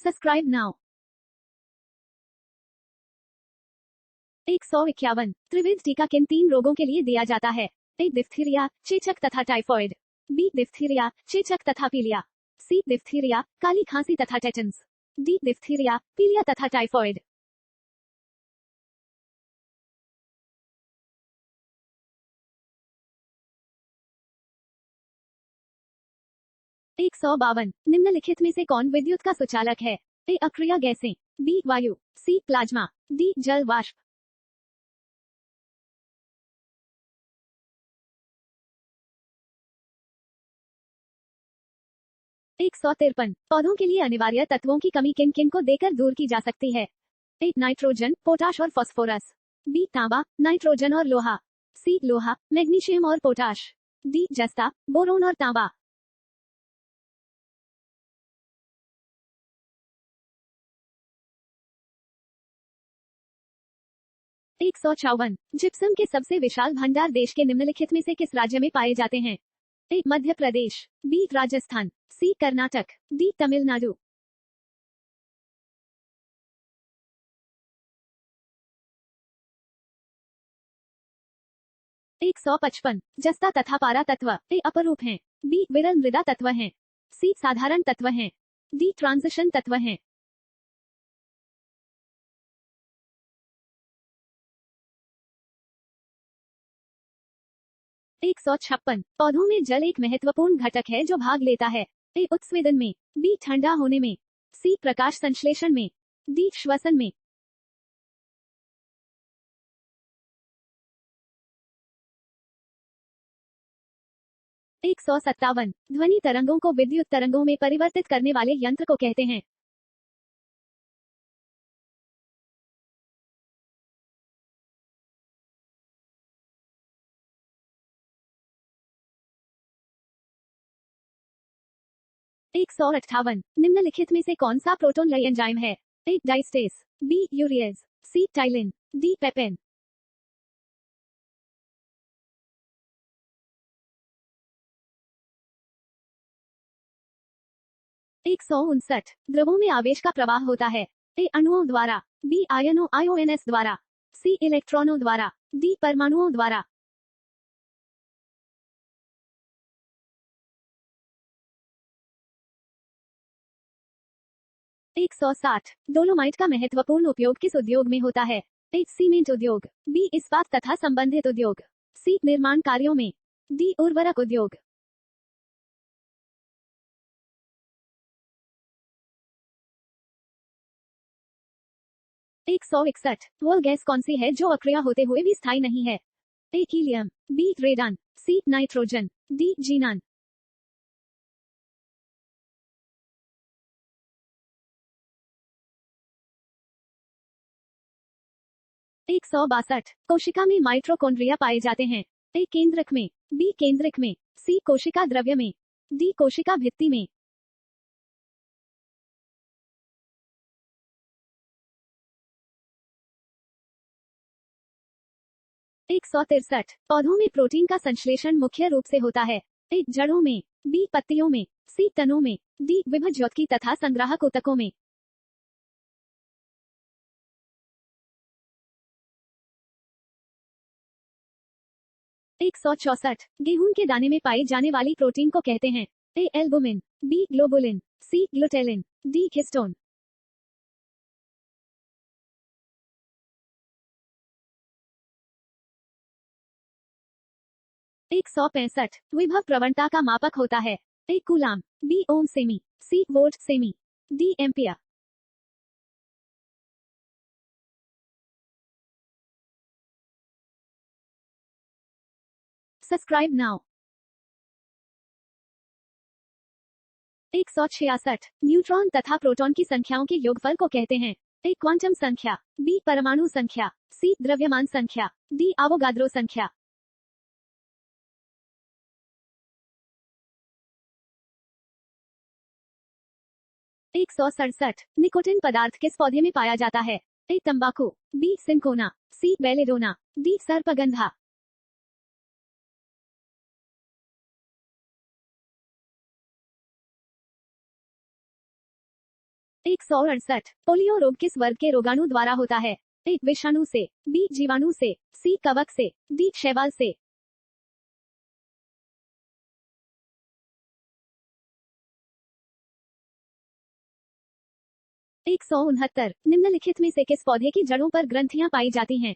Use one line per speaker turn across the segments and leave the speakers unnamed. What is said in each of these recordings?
Subscribe now. 151 त्रिविध टीका किन 3 रोगों के लिए दिया जाता है? ए डिप्थीरिया, चेचक तथा टाइफॉइड। बी डिप्थीरिया, चेचक तथा पीलिया। सी डिप्थीरिया, काली खांसी तथा टेटन्स। डी डिप्थीरिया, पीलिया तथा टाइफॉइड। 152 निम्नलिखित में से कौन विद्युत का सुचालक है? ए अक्रिय गैसें, बी वायु, सी प्लाज्मा, डी जल वाष्प। 153 पौधों के लिए अनिवार्य तत्वों की कमी किन किन को देकर दूर की जा सकती है? ए नाइट्रोजन, पोटाश और फास्फोरस। बी तांबा, नाइट्रोजन और लोहा। सी लोहा, मैग्नीशियम और पोटाश। डी जस्ता, बोरोन और तांबा। 154 जिप्सम के सबसे विशाल भंडार देश के निम्नलिखित में से किस राज्य में पाए जाते हैं? ए मध्य प्रदेश, बी राजस्थान, सी कर्नाटक, डी तमिलनाडु। 155 जस्ता तथा पारा तत्व ए अपरूप हैं, बी विरल मृदा तत्व हैं, सी साधारण तत्व हैं, डी ट्रांजिशन तत्व हैं। 156 पौधों में जल एक महत्वपूर्ण घटक है जो भाग लेता है। ए उत्स्वेदन में, बी ठंडा होने में, सी प्रकाश संश्लेषण में, डी श्वसन में। 157 ध्वनि तरंगों को विद्युत तरंगों में परिवर्तित करने वाले यंत्र को कहते हैं। 158 निम्नलिखित में से कौन सा प्रोटॉन लय एंजाइम है? ए डाइस्टेस, बी यूरियज, सी टाइलिन, डी पेपेन। 159 द्रवों में आवेश का प्रवाह होता है। ए अणुओं द्वारा, बी आयनों आईओएनएस द्वारा, सी इलेक्ट्रॉनों द्वारा, डी परमाणुओं द्वारा। 160 डोलोमाइट का महत्वपूर्ण उपयोग किस उद्योग में होता है? ए सीमेंट उद्योग, बी इस्पात तथा संबंधित उद्योग, सी निर्माण कार्यों में, डी उर्वरक उद्योग। 161 वह गैस कौन सी है जो अक्रिय होते हुए भी स्थायी नहीं है? A helium, B radon, C nitrogen, D xenon. 162 कोशिका में माइट्रोकॉन्ड्रिया पाए जाते हैं। ए केंद्रक में, बी केंद्रक में, सी कोशिका द्रव्य में, डी कोशिका भित्ति में। 163 पौधों में प्रोटीन का संश्लेषण मुख्य रूप से होता है। ए जड़ों में, बी पत्तियों में, सी तनों में, डी विभज्योतकी तथा संग्राहक ऊतकों में। 164 गेहूं के दाने में पाई जाने वाली प्रोटीन को कहते हैं। A albumin, B globulin, C glutelin, D histone. 165 विभव प्रवणता का मापक होता है। ए कूलाम, बी ओम सेमी, सी वोल्ट सेमी, D ampere. Subscribe now. 166 neutron तथा प्रोटॉन की संख्याओं के योगफल को कहते हैं। ए क्वांटम संख्या, बी परमाणु संख्या, सी द्रव्यमान संख्या, डी आवोगाद्रो संख्या। 167 निकोटिन पदार्थ किस पौधे में पाया जाता है? ए तंबाकू, बी सिंकोना, सी बेलेडोना, डी सर्पगंधा। 168 पोलियो रोग किस वर्ग के रोगाणु द्वारा होता है? ए विषाणु से, बी जीवाणु से, सी कवक से, डी शैवाल से। 169 निम्नलिखित में से किस पौधे की जड़ों पर ग्रंथियां पाई जाती हैं?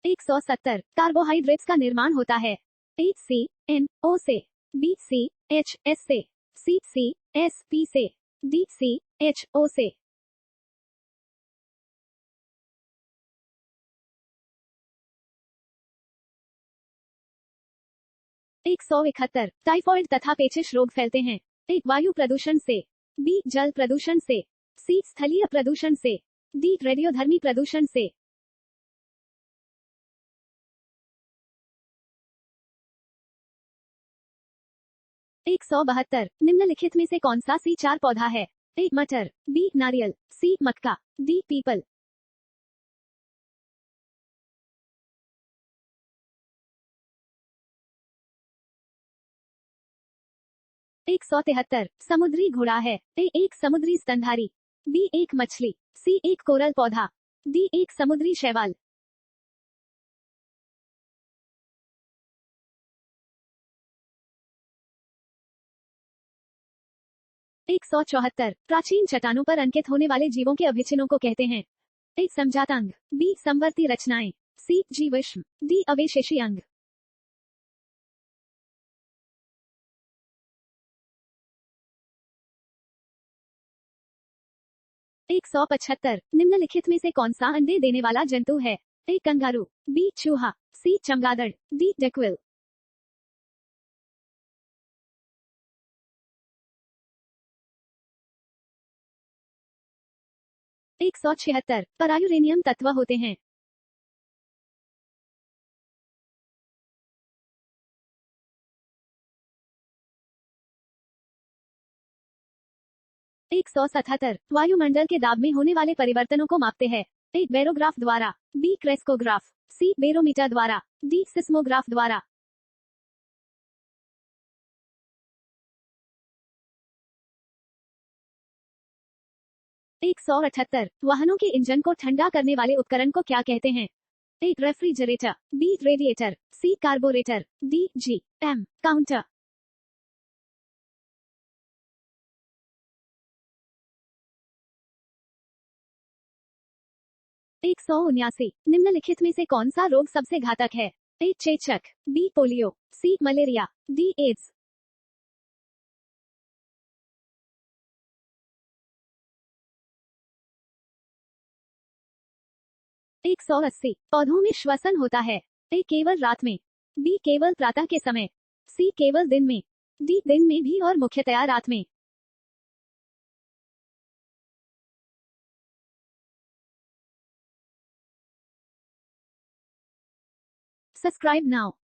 एक 170 कार्बोहाइड्रेट्स का निर्माण होता है। ए सी एन ओ से, बी सी एच एस से, सी एस पी से, डी सी एच ओ से। 171 टाइफॉइड तथा पेचिश रोग फैलते हैं। ए वायु प्रदूषण से, बी जल प्रदूषण से, सी स्थलीय प्रदूषण से, डी रेडियोधर्मी प्रदूषण से। 172 निम्नलिखित में से कौन सा C4 पौधा है? ए मटर, बी नारियल, सी मक्का, डी पीपल। 173 समुद्री घोड़ा है। ए एक समुद्री स्तनधारी, बी एक मछली, सी एक कोरल पौधा, डी एक समुद्री शैवाल। 174 प्राचीन चट्टानों पर अंकित होने वाले जीवों के अभिचिन्हों को कहते हैं? ए समजातांग, बी संवर्ती रचनाएं, सी जीवाश्म, डी अवशेषी अंग। 175 निम्नलिखित में से कौन सा अंडे देने वाला जंतु है? ए कंगारू, बी चूहा, सी चमगादड़, डी डकविल। 176 परायूरेनियम तत्व होते हैं। 177 वायुमंडल के दाब में होने वाले परिवर्तनों को मापते हैं? ए बेरोग्राफ द्वारा, बी क्रेस्कोग्राफ, सी बेरोमीटर द्वारा, डी सिस्मोग्राफ द्वारा। 178 वाहनों के इंजन को ठंडा करने वाले उपकरण को क्या कहते हैं? A refrigerator, B radiator, C carburetor, D G M counter. 179 निम्नलिखित में से कौन सा रोग सबसे घातक है? ए चेचक, बी पोलियो, सी मलेरिया, डी एड्स। 180 पौधों में श्वसन होता है? ए केवल रात में, बी केवल प्रातः के समय, सी केवल दिन में, डी दिन में भी और मुख्यतया रात में। Subscribe now.